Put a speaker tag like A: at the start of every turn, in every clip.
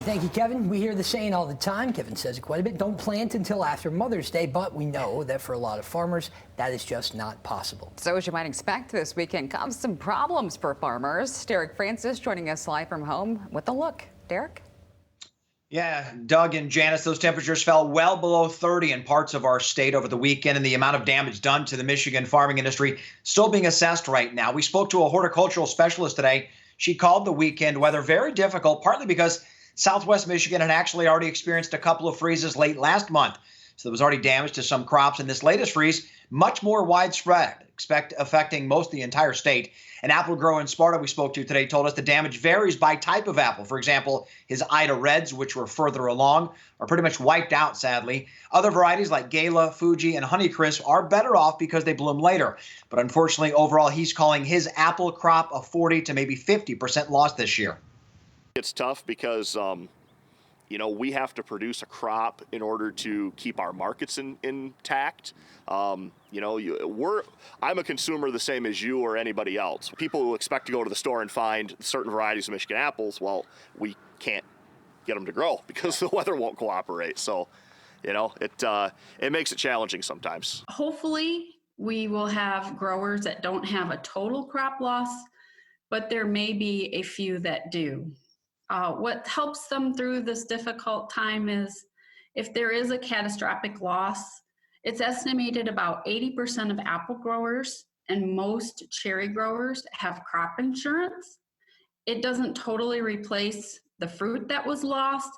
A: Thank you, Kevin. We hear the saying all the time. Kevin says it quite a bit. Don't plant until after Mother's Day, but we know that for a lot of farmers, that is just not possible.
B: So as you might expect, this weekend comes some problems for farmers. Derek Francis joining us live from home with a look. Derek?
C: Yeah, Doug and Janice, those temperatures fell well below 30 in parts of our state over the weekend, and the amount of damage done to the Michigan farming industry still being assessed right now. We spoke to a horticultural specialist today. She called the weekend weather very difficult, partly because Southwest Michigan had actually already experienced a couple of freezes late last month. So there was already damage to some crops, and this latest freeze, much more widespread, affecting most of the entire state. An apple grower in Sparta we spoke to today told us the damage varies by type of apple. For example, his Ida Reds, which were further along, are pretty much wiped out, sadly. Other varieties like Gala, Fuji, and Honeycrisp are better off because they bloom later. But unfortunately, overall, he's calling his apple crop a 40 to maybe 50% loss this year.
D: It's tough because, we have to produce a crop in order to keep our markets intact. I'm a consumer the same as you or anybody else. People who expect to go to the store and find certain varieties of Michigan apples, well, we can't get them to grow because the weather won't cooperate. So, it makes it challenging sometimes.
E: Hopefully, we will have growers that don't have a total crop loss, but there may be a few that do. What helps them through this difficult time is if there is a catastrophic loss, it's estimated about 80% of apple growers and most cherry growers have crop insurance. It doesn't totally replace the fruit that was lost,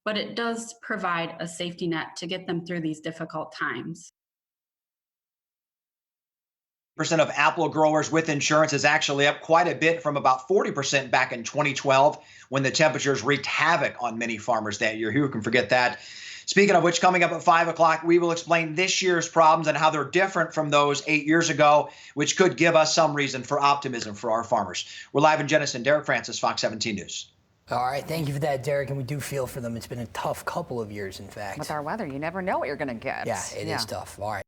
E: but it does provide a safety net to get them through these difficult times.
C: Percent of apple growers with insurance is actually up quite a bit from about 40% back in 2012 when the temperatures wreaked havoc on many farmers that year. Who can forget that? Speaking of which, coming up at 5 o'clock, we will explain this year's problems and how they're different from those 8 years ago, which could give us some reason for optimism for our farmers. We're live in Jenison. Derek Francis, Fox 17 News.
A: All right, thank you for that, Derek, and we do feel for them. It's been a tough couple of years, in fact.
B: With our weather, you never know what you're going to get.
A: Yeah, it is tough. All right.